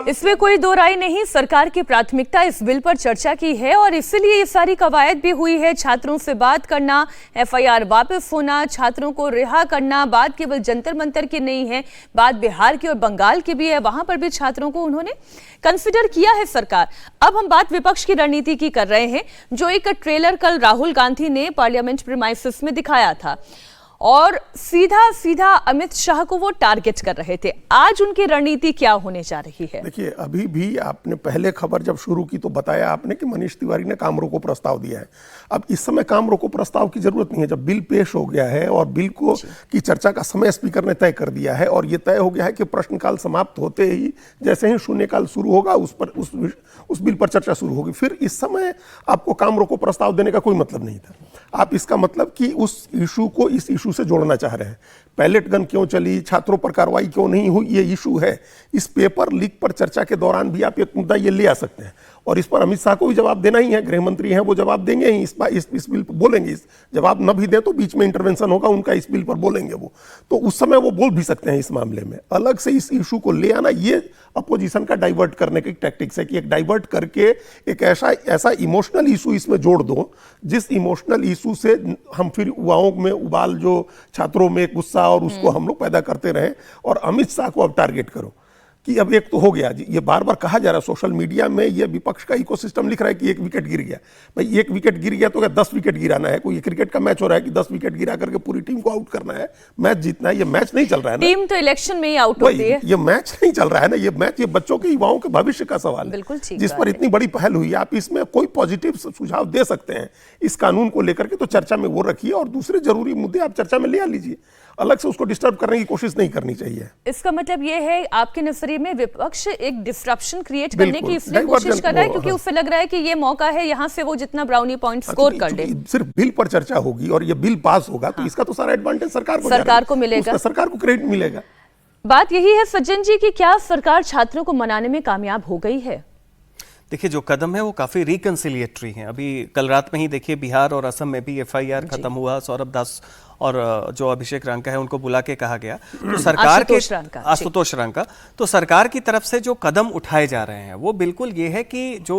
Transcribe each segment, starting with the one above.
इसमें कोई दो राय नहीं, सरकार की प्राथमिकता इस बिल पर चर्चा की है और इसीलिए ये सारी कवायद भी हुई है। छात्रों से बात करना, एफआईआर वापस होना, छात्रों को रिहा करना, बात केवल जंतर मंतर की नहीं है, बात बिहार की और बंगाल की भी है, वहां पर भी छात्रों को उन्होंने कंसिडर किया है सरकार। अब हम बात विपक्ष की रणनीति की कर रहे हैं, जो एक ट्रेलर कल राहुल गांधी ने पार्लियामेंट प्रीमाइसेस में दिखाया था और सीधा सीधा अमित शाह को वो टारगेट कर रहे थे। आज उनकी रणनीति क्या होने जा रही है? देखिए, अभी भी आपने पहले खबर जब शुरू की तो बताया आपने कि मनीष तिवारी ने काम रोको प्रस्ताव दिया है। अब इस समय काम रोको प्रस्ताव की जरूरत नहीं है। जब बिल पेश हो गया है और बिल को की चर्चा का समय स्पीकर ने तय कर दिया है और यह तय हो गया है कि प्रश्नकाल समाप्त होते ही जैसे ही शून्यकाल शुरू होगा उस बिल पर चर्चा शुरू होगी। फिर इस समय आपको काम रोको प्रस्ताव देने का कोई मतलब नहीं था। आप इसका मतलब कि उस इशू को इस इशू से जोड़ना चाह रहे हैं। पैलेट गन क्यों चली, छात्रों पर कार्रवाई क्यों नहीं हुई, ये इशू है। इस पेपर लीक पर चर्चा के दौरान भी आप एक मुद्दा ये ले आ सकते हैं और इस पर अमित शाह को भी जवाब देना ही है। गृह मंत्री हैं, वो जवाब देंगे ही, इस बिल पर बोलेंगे। जवाब न भी दें तो बीच में इंटरवेंशन होगा उनका, इस बिल पर बोलेंगे वो, तो उस समय वो बोल भी सकते हैं। इस मामले में अलग से इस इशू को ले आना, ये अपोजिशन का डाइवर्ट करने की टैक्टिक्स है कि एक डाइवर्ट करके एक ऐसा इमोशनल इशू इसमें जोड़ दो जिस इमोशनल इशू से हम फिर युवाओं में उबाल, जो छात्रों में गुस्सा और उसको हम लोग पैदा करते रहे और अमित शाह को अब टारगेट करो कि अब एक तो हो गया जी। ये बार बार कहा जा रहा है सोशल मीडिया में, ये विपक्ष का इकोसिस्टम लिख रहा है कि एक विकेट गिर गया। भाई एक विकेट गिर गया तो क्या 10 विकेट गिराना है? कोई क्रिकेट का मैच हो रहा है कि 10 विकेट गिरा करके पूरी टीम को आउट करना है, मैच जीतना है? ये मैच नहीं चल रहा है ना। टीम तो इलेक्शन में ही आउट होती है। ये मैच नहीं चल रहा है ना। ये मैच ये बच्चों के, युवाओं के भविष्य का सवाल है, जिस पर इतनी बड़ी पहल हुई है। आप इसमें कोई पॉजिटिव सुझाव दे सकते हैं इस कानून को लेकर के, तो चर्चा में वो रखिए और दूसरे जरूरी मुद्दे आप चर्चा में ले आ लीजिए। अलग से उसको डिस्टर्ब करने की कोशिश नहीं करनी चाहिए। इसका मतलब ये है आपके नजरिए में विपक्ष एक डिस्ट्रप्शन क्रिएट करने की इसलिए कोशिश कर रहा है क्योंकि उसे लग रहा है कि ये मौका है यहाँ से वो जितना ब्राउनी पॉइंट स्कोर कर ले। सिर्फ बिल पर चर्चा होगी और ये बिल पास होगा तो इसका तो सारा एडवांटेज सरकार को मिलेगा, सरकार को क्रेडिट मिलेगा। बात यही है सज्जन जी कि क्या सरकार छात्रों को मनाने में कामयाब हो गई है? देखिए, जो कदम है वो काफी रिकंसिलिएटरी है। अभी कल रात में ही देखिए बिहार और असम में भी एफआईआर खत्म हुआ। सौरभ दास और जो अभिषेक रांका है उनको बुला के कहा गया। तो सरकार के आशुतोष रांका, तो सरकार की तरफ से जो कदम उठाए जा रहे हैं वो बिल्कुल ये है कि जो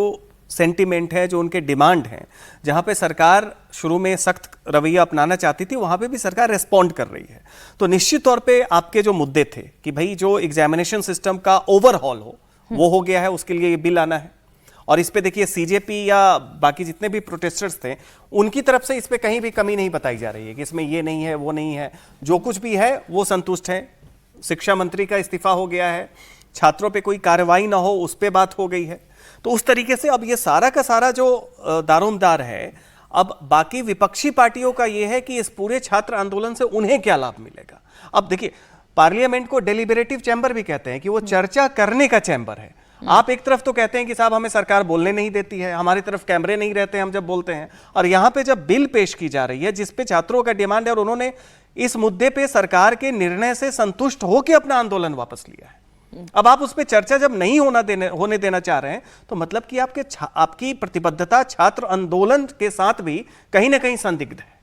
सेंटिमेंट है, जो उनके डिमांड है, जहां पे सरकार शुरू में सख्त रवैया अपनाना चाहती थी वहां पे भी सरकार रिस्पॉन्ड कर रही है। तो निश्चित तौर पे आपके जो मुद्दे थे कि भाई जो एग्जामिनेशन सिस्टम का ओवरहॉल वो हो गया है, उसके लिए ये बिल आना है। और इस पे देखिए सीजेपी या बाकी जितने भी प्रोटेस्टर्स थे उनकी तरफ से इस पे कहीं भी कमी नहीं बताई जा रही है कि इसमें ये नहीं है, वो नहीं है। जो कुछ भी है वो संतुष्ट है। शिक्षा मंत्री का इस्तीफा हो गया है, छात्रों पे कोई कार्रवाई ना हो उस पे बात हो गई है। तो उस तरीके से अब ये सारा का सारा जो दारोमदार है, अब बाकी विपक्षी पार्टियों का ये है कि इस पूरे छात्र आंदोलन से उन्हें क्या लाभ मिलेगा। अब देखिए, पार्लियामेंट को डेलिबरेटिव चैम्बर भी कहते हैं कि वो चर्चा करने का चैम्बर है। आप एक तरफ तो कहते हैं कि साहब हमें सरकार बोलने नहीं देती है, हमारी तरफ कैमरे नहीं रहते हम जब बोलते हैं, और यहां पे जब बिल पेश की जा रही है जिसपे छात्रों का डिमांड है और उन्होंने इस मुद्दे पे सरकार के निर्णय से संतुष्ट होकर अपना आंदोलन वापस लिया है, अब आप उस पर चर्चा जब नहीं होने देना चाह रहे हैं तो मतलब कि आपकी प्रतिबद्धता छात्र आंदोलन के साथ भी कहीं ना कहीं संदिग्ध है।